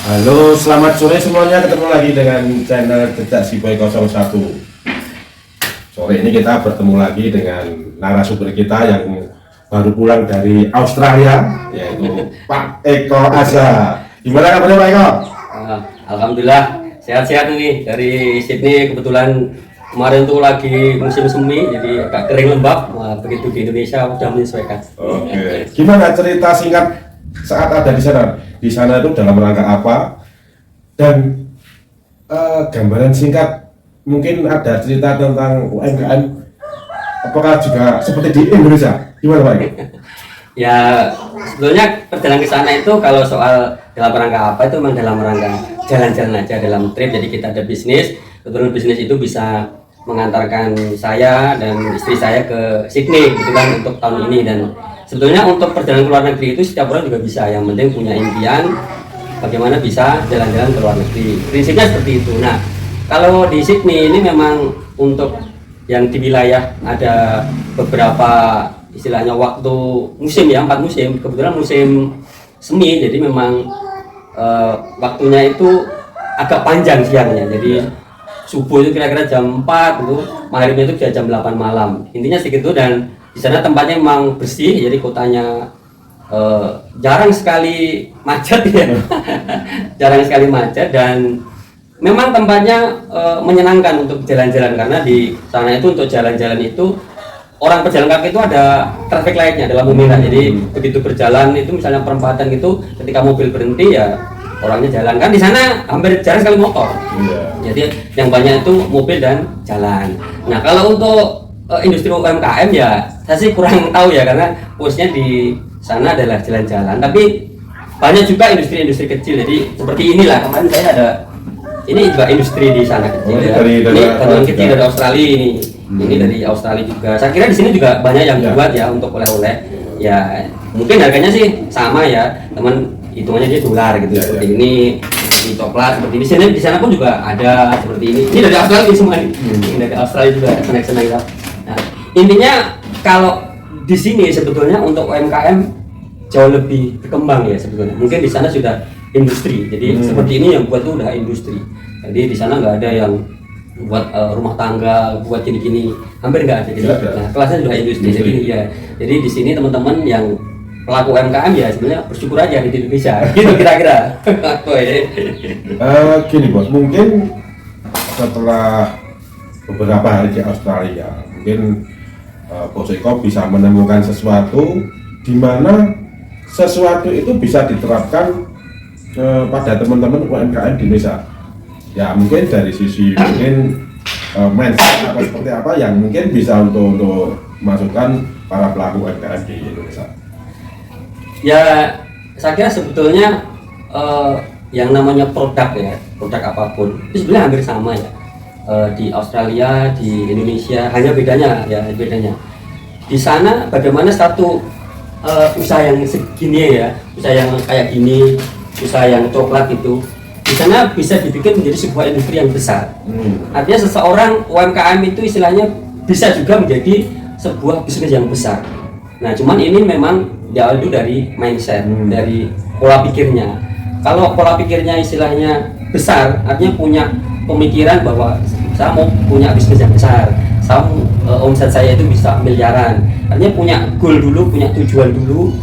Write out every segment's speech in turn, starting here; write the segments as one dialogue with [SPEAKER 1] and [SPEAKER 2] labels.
[SPEAKER 1] Halo, selamat sore semuanya. Ketemu lagi dengan channel Jejak Si Boy 01. Sore ini kita bertemu lagi dengan narasumber kita yang baru pulang dari Australia, yaitu Pak Eko Aza. Gimana kabarnya Pak Eko?
[SPEAKER 2] Alhamdulillah sehat-sehat nih dari Sydney. Kebetulan kemarin tuh lagi musim semi, jadi agak kering lembab. Wah, begitu di Indonesia udah menyesuaikan.
[SPEAKER 1] Oke. Gimana cerita singkat saat ada di sana? Di sana itu dalam rangka apa? Dan gambaran singkat mungkin ada cerita tentang UMKM. Apakah juga seperti di Indonesia? Gimana Pak Eko?
[SPEAKER 2] Ya sebetulnya perjalanan ke sana itu kalau soal dalam rangka apa itu memang dalam rangka jalan-jalan aja, dalam trip. Jadi kita ada bisnis, kebetulan bisnis itu bisa mengantarkan saya dan istri saya ke Sydney gitu kan untuk tahun ini. Dan sebetulnya untuk perjalanan ke luar negeri itu setiap orang juga bisa, yang penting punya impian bagaimana bisa jalan-jalan ke luar negeri. Prinsipnya seperti itu. Nah, kalau di Sydney ini memang untuk yang di wilayah ada beberapa istilahnya waktu musim ya, 4 musim. Kebetulan musim semi, jadi memang waktunya itu agak panjang siangnya. Jadi subuh itu kira-kira jam 4 itu, maghribnya itu jam 8 malam. Intinya segitu. Dan di sana tempatnya memang bersih, jadi kotanya jarang sekali macet ya. Jarang sekali macet, dan memang tempatnya menyenangkan untuk jalan-jalan, karena di sana itu untuk jalan-jalan itu orang berjalan kaki itu ada traffic light-nya, ada lampu merah. Jadi begitu berjalan itu misalnya perempatan itu, ketika mobil berhenti ya orangnya jalan. Kan di sana hampir jarang sekali motor. Jadi yang banyak itu mobil dan jalan. Nah, kalau untuk industri UMKM ya saya sih kurang tahu ya, karena posnya di sana adalah jalan-jalan. Tapi banyak juga industri-industri kecil. Jadi seperti inilah, kemarin saya ada, ini juga industri di sana kecil ya. Ini kandungan kecil dari Australia ini. Ini dari Australia juga. Saya kira di sini juga banyak yang dibuat ya untuk oleh-oleh. Ya mungkin harganya sih sama ya, teman hitungannya dia dolar gitu. Seperti ini coklat seperti ini. Di sana pun juga ada seperti ini. Ini dari Australia semua nih. Ini dari Australia juga senang-senang ya. Nah, intinya kalau di sini sebetulnya untuk UMKM jauh lebih berkembang ya sebetulnya. Mungkin di sana sudah industri. Jadi seperti ini yang buat tuh udah industri. Jadi di sana nggak ada yang buat rumah tangga, buat gini-gini, hampir nggak ada. Jadi, nah, kelasnya sudah industri. Jadi ya, jadi di sini teman-teman yang pelaku UMKM ya sebenarnya bersyukur aja di Indonesia. Gitu kira-kira.
[SPEAKER 1] Gini bos, mungkin setelah beberapa hari di Australia, mungkin Bos Eko bisa menemukan sesuatu di mana sesuatu itu bisa diterapkan pada teman-teman UMKM di Indonesia. Ya mungkin dari sisi mungkin mindset atau seperti apa yang mungkin bisa untuk masukkan para pelaku UMKM di Indonesia.
[SPEAKER 2] Ya saya kira sebetulnya yang namanya produk ya, produk apapun itu sebenarnya hampir sama ya. Di Australia, di Indonesia, hanya bedanya ya, bedanya di sana bagaimana satu usaha yang segini ya, usaha yang kayak gini, usaha yang coklat itu di sana bisa dibikin menjadi sebuah industri yang besar. Artinya seseorang UMKM itu istilahnya bisa juga menjadi sebuah bisnis yang besar. Nah, cuman ini memang diawali dulu dari mindset, dari pola pikirnya. Kalau pola pikirnya istilahnya besar, artinya punya pemikiran bahwa saya mau punya bisnis yang besar, saya omset saya itu bisa miliaran. Artinya punya goal dulu, punya tujuan dulu,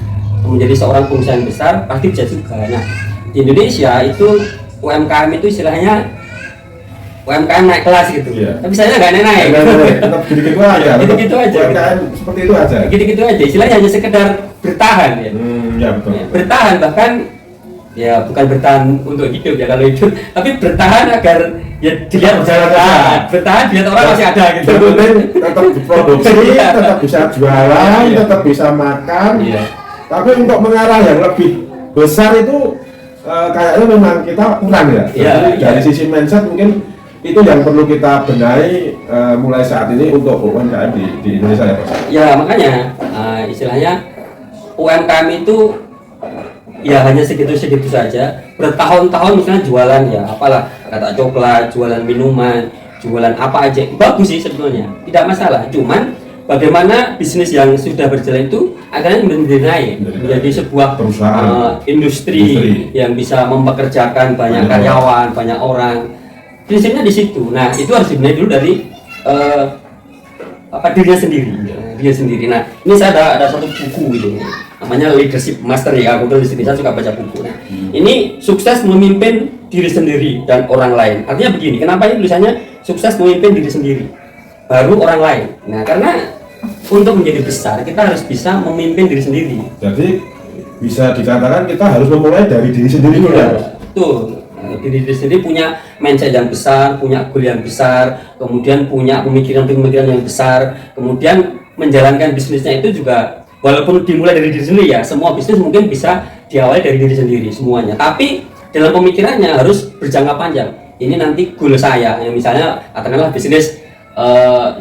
[SPEAKER 2] menjadi seorang pengusaha yang besar pasti bisa juga. Nah, di Indonesia itu UMKM itu istilahnya UMKM naik kelas gitu. Tapi saya nggak naik.
[SPEAKER 1] Tetap gitu-gitu aja.
[SPEAKER 2] Gitu-gitu aja.
[SPEAKER 1] UMKM seperti itu aja.
[SPEAKER 2] Gitu-gitu aja. Istilahnya hanya sekedar bertahan ya.
[SPEAKER 1] Ya betul.
[SPEAKER 2] Bertahan, bahkan ya bukan bertahan untuk hidup ya kalau hidup, tapi bertahan agar ya dilihat bertahan dilihat orang masih ada gitu.
[SPEAKER 1] Tetap diproduksi, tetap bisa jualan, tetap bisa makan. Tapi untuk mengarah yang lebih besar itu kayaknya memang kita kurang ya. Jadi dari sisi mindset mungkin itu yang perlu kita benahi mulai saat ini untuk UMKM di Indonesia ya Pak.
[SPEAKER 2] Ya makanya istilahnya UMKM itu ya hanya segitu-segitu saja, bertahun-tahun misalnya jualan ya apalah, kata coklat, jualan minuman, jualan apa aja bagus sih sebetulnya, tidak masalah. Cuman bagaimana bisnis yang sudah berjalan itu akhirnya menjadi naik, menjadi sebuah
[SPEAKER 1] perusahaan,
[SPEAKER 2] industri yang bisa mempekerjakan banyak karyawan, banyak orang. Prinsipnya di situ. Nah, itu harus dibenahi dulu dari dirinya sendiri. Dia sendiri. Nah, ini saya ada satu buku gitu, namanya Leadership Master ya. Aku tulis ini, saya suka baca buku. Nah, ini sukses memimpin diri sendiri dan orang lain. Artinya begini, kenapa ini tulisannya sukses memimpin diri sendiri, baru orang lain. Nah, karena untuk menjadi besar kita harus bisa memimpin diri sendiri.
[SPEAKER 1] Jadi bisa dikatakan kita harus memulai dari diri sendiri dulu ya.
[SPEAKER 2] Betul. Diri sendiri punya mindset yang besar, punya goal yang besar, kemudian punya pemikiran-pemikiran yang besar, kemudian menjalankan bisnisnya itu juga walaupun dimulai dari diri sendiri ya, semua bisnis mungkin bisa diawali dari diri sendiri semuanya. Tapi dalam pemikirannya harus berjangka panjang. Ini nanti goal saya, yang misalnya katakanlah bisnis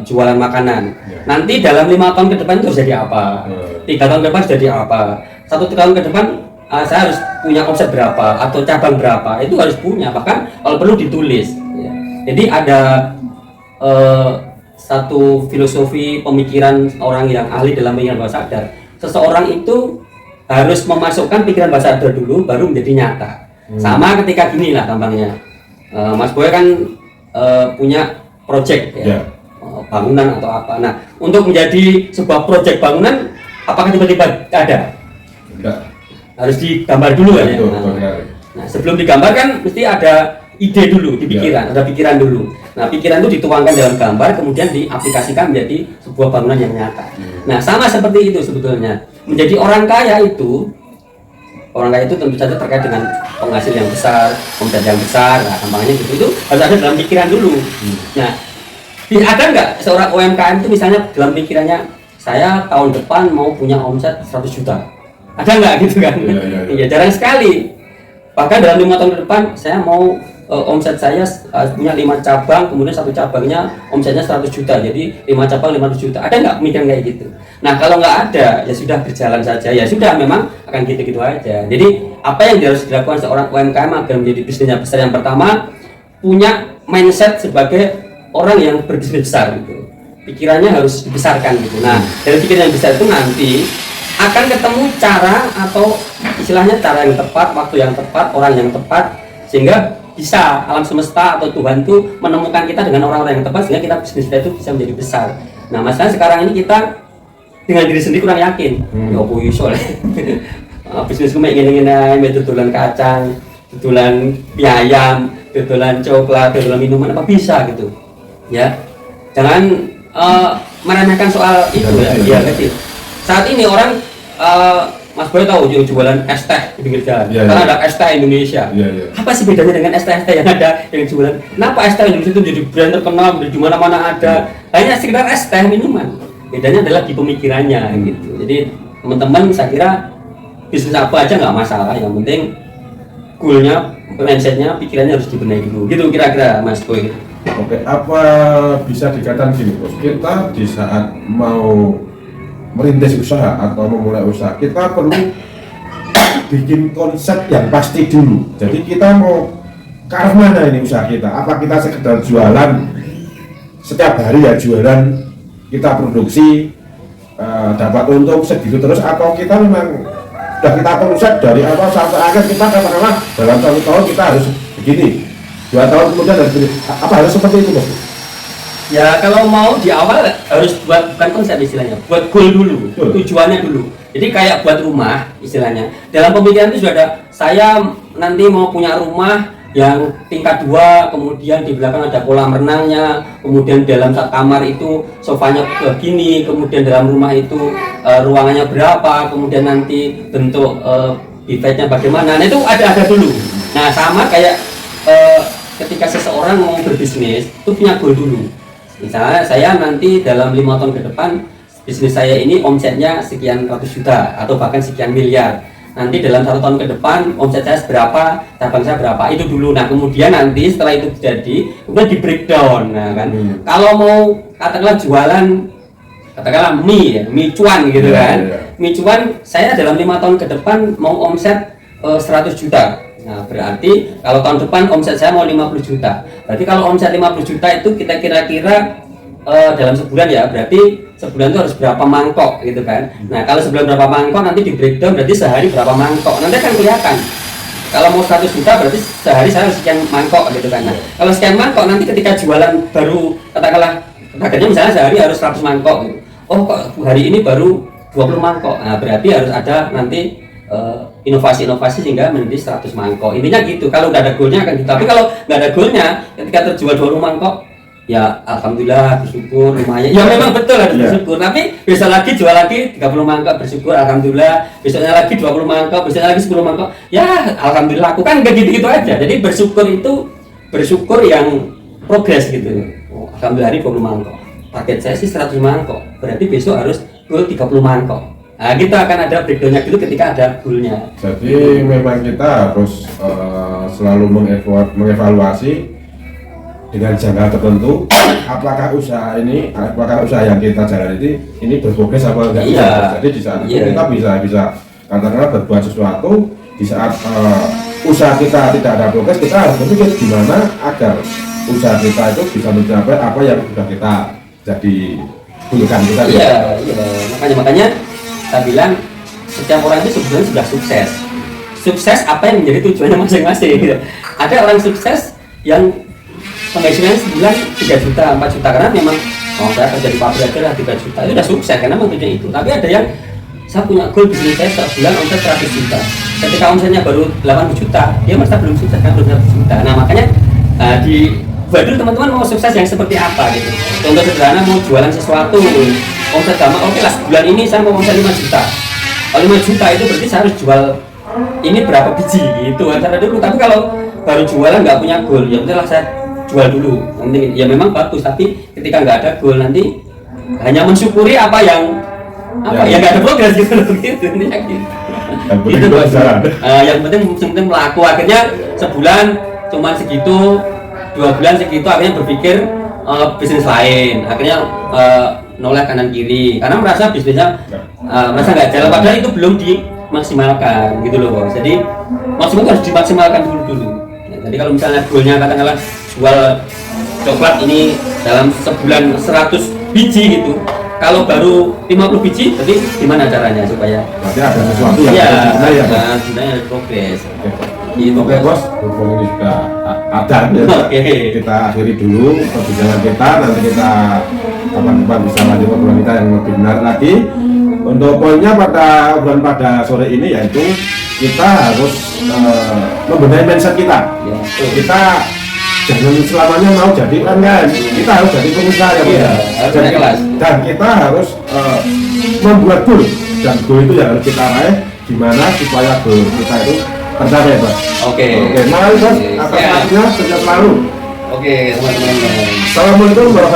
[SPEAKER 2] jualan makanan. Nanti dalam 5 tahun ke depan itu harus jadi apa? 3 tahun ke depan harus jadi apa? 1 tahun ke depan saya harus punya omset berapa atau cabang berapa? Itu harus punya, bahkan kalau perlu ditulis. Ya. Jadi ada satu filosofi pemikiran orang yang ahli dalam pikiran bawah sadar. Seseorang itu harus memasukkan pikiran bawah sadar dulu, baru menjadi nyata. Sama ketika gini lah gampangnya. Mas Boy kan punya project ya, bangunan atau apa. Nah, untuk menjadi sebuah project bangunan, apakah tiba-tiba ada?
[SPEAKER 1] Enggak.
[SPEAKER 2] Harus digambar dulu kan ya.
[SPEAKER 1] Betul.
[SPEAKER 2] Nah, sebelum digambar kan mesti ada ide dulu di pikiran, ada pikiran dulu. Nah, pikiran itu dituangkan dalam gambar, kemudian diaplikasikan menjadi sebuah bangunan yang nyata. Nah, sama seperti itu sebetulnya. Menjadi orang kaya itu tentu saja terkait dengan penghasil yang besar, omset yang besar. Nah, gampangnya gitu, itu harus ada dalam pikiran dulu. Nah, ada nggak seorang UMKM itu misalnya dalam pikirannya, saya tahun depan mau punya omset 100 juta. Ada nggak gitu kan? Iya, jarang sekali. Bahkan dalam 5 tahun ke depan, saya mau omset saya punya 5 cabang, kemudian 1 cabangnya omsetnya 100 juta, jadi 5 cabang 500 juta. Ada nggak pemikiran kayak gitu? Nah, kalau nggak ada, ya sudah berjalan saja. Ya sudah, memang akan gitu-gitu aja. Jadi apa yang harus dilakukan seorang UMKM agar menjadi bisnisnya besar? Yang pertama, punya mindset sebagai orang yang berbisnis besar gitu. Pikirannya harus dibesarkan gitu. Nah, dari pikiran yang besar itu nanti akan ketemu cara atau istilahnya cara yang tepat, waktu yang tepat, orang yang tepat, sehingga bisa alam semesta atau Tuhan itu menemukan kita dengan orang-orang yang tepat, sehingga kita bisnis kita itu bisa menjadi besar. Nah, masalahnya sekarang ini kita dengan diri sendiri kurang yakin. Ya apa iso le. Bisnisku mek ngene-ngene ae, dodolan kacang, dodolan mie ayam, dodolan coklat, dodolan minuman, apa bisa gitu. Ya. Jangan meremehkan soal itu ya, kecil. Saat ini orang Mas Boy tahu jualan es teh di pinggir jalan. Karena ada es teh Indonesia. Apa sih bedanya dengan es teh yang ada yang jualan? Kenapa es teh Indonesia itu jadi brand terkenal di mana-mana ada? Hanya sekedar es teh minuman. Bedanya adalah di pemikirannya gitu. Jadi teman-teman, saya kira bisnis apa aja nggak masalah. Yang penting goalnya, mindsetnya, pikirannya harus dibenahi dulu. Gitu kira-kira Mas Boy.
[SPEAKER 1] Oke, apa bisa dikatakan gini bos? Kita di saat mau merintis usaha atau memulai usaha, kita perlu bikin konsep yang pasti dulu. Jadi kita mau ke arah mana ini usaha kita? Apa kita sekedar jualan setiap hari ya, jualan kita produksi dapat untung segitu terus, atau kita memang sudah kita konsep dari awal sampai akhir, kita katakanlah dalam 1 tahun kita harus begini, 2 tahun kemudian harus begini. Apa harus seperti itu bos?
[SPEAKER 2] Ya kalau mau di awal harus bukan konsep istilahnya, buat goal dulu, tujuannya dulu. Jadi kayak buat rumah istilahnya. Dalam pemikiran itu sudah ada, saya nanti mau punya rumah yang tingkat 2, kemudian di belakang ada kolam renangnya, kemudian dalam kamar itu sofanya begini, kemudian dalam rumah itu ruangannya berapa, kemudian nanti bentuk buffetnya bagaimana. Nah itu ada dulu. Nah sama kayak ketika seseorang mau berbisnis itu punya goal dulu. Misalnya saya nanti dalam 5 tahun ke depan bisnis saya ini omsetnya sekian ratus juta atau bahkan sekian miliar. Nanti dalam 1 tahun ke depan omset saya berapa, cabang saya berapa, itu dulu. Nah kemudian nanti setelah itu jadi kemudian di breakdown. Nah kan kalau mau katakanlah jualan katakanlah mie cuan gitu kan. Mie cuan saya dalam 5 tahun ke depan mau omset 100 juta. Nah berarti kalau tahun depan omset saya mau 50 juta. Berarti kalau omset 50 juta itu kita kira-kira dalam sebulan ya, berarti sebulan itu harus berapa mangkok gitu kan. Nah kalau sebulan berapa mangkok nanti di breakdown berarti sehari berapa mangkok, nanti akan kelihatan. Kalau mau 100 juta berarti sehari saya harus sekian mangkok gitu kan. Nah, kalau sekian mangkok nanti ketika jualan baru katakanlah targetnya misalnya sehari harus 100 mangkok gitu. Oh kok hari ini baru 20 mangkok. Nah, berarti harus ada nanti inovasi-inovasi sehingga menjadi 100 mangkok. Intinya gitu. Kalau nggak ada goalnya akan gitu. Tapi kalau nggak ada goalnya ketika terjual 20 mangkok ya alhamdulillah bersyukur lumayan. Ya memang betul harus bersyukur. Tapi besok lagi jual lagi 30 mangkok bersyukur alhamdulillah. Besoknya lagi 20 mangkok, besoknya lagi 10 mangkok. Ya alhamdulillah. Aku kan nggak gitu-gitu aja. Jadi bersyukur itu bersyukur yang progres gitu. Oh, alhamdulillah hari 20 mangkok. Target saya sih 100 mangkok. Berarti besok harus goal 30 mangkok. Nah, kita akan ada breakdownnya gitu ketika ada goalnya.
[SPEAKER 1] Jadi memang kita harus selalu mengevaluasi dengan jangka tertentu apakah usaha yang kita jalan ini berprogres apa enggak.
[SPEAKER 2] Iya.
[SPEAKER 1] Jadi di saat itu kita bisa katakanlah berbuat sesuatu. Di saat usaha kita tidak ada progres, kita harus berpikir gimana agar usaha kita itu bisa mencapai apa yang sudah kita jadi butuhkan kita.
[SPEAKER 2] Iya. Makanya saya bilang setiap orang itu sebenarnya sudah sukses. Sukses apa yang menjadi tujuannya masing-masing gitu. Ada orang sukses yang penghasilannya sebulan 3 juta, 4 juta karena memang saya kerja di pabrik aja lah 3 juta itu udah sukses karena memang tujuan itu. Tapi ada yang saya punya goal bisnis saya sebulan omset 100 juta. Ketika omsetnya baru 80 juta, dia merasa belum sukses kan belum 100 juta. Nah makanya buat dulu teman-teman mau sukses yang seperti apa gitu. Contoh sederhana mau jualan sesuatu, omset gampang, oke lah bulan ini saya mau omset 5 juta. Kalau 5 juta itu berarti saya harus jual ini berapa biji gitu antara dulu. Tapi kalau baru jualan nggak punya goal, ya udahlah saya jual dulu. Nanti ya memang bagus, tapi ketika nggak ada goal nanti hanya mensyukuri apa yang yang nggak ada progres gitu loh gitu. Ini gitu bos. Yang penting melaku, akhirnya sebulan cuma segitu, 2 bulan segitu, akhirnya berpikir bisnis lain, akhirnya noleh kanan kiri karena merasa bisnisnya merasa nggak jalan, padahal itu belum dimaksimalkan gitu loh bos. Jadi maksimal harus dimaksimalkan dulu. Jadi kalau misalnya goalnya katakanlah jual coklat ini dalam sebulan 100 biji gitu, kalau baru 50 biji, berarti gimana caranya supaya
[SPEAKER 1] berarti ada sesuatu yang
[SPEAKER 2] sebenarnya ada progres.
[SPEAKER 1] Oke bos, berhubung ini sudah ada ya. Kita akhiri dulu perbincangan kita, nanti kita kapan-kapan bisa lanjut obrolan kita yang lebih benar lagi. Untuk poinnya pada sore ini yaitu kita harus membenahi mindset kita. Kita jangan selamanya mau jadi UMKM, kita harus jadi pengusaha ya. Dan kita harus membuat goal, dan goal itu yang harus kita raih gimana supaya goal kita itu tercapai bos. Oke, mari bos, atas waktunya sukses selalu.
[SPEAKER 2] Oke teman-teman.
[SPEAKER 1] Assalamualaikum warahmatullahi wabarakatuh.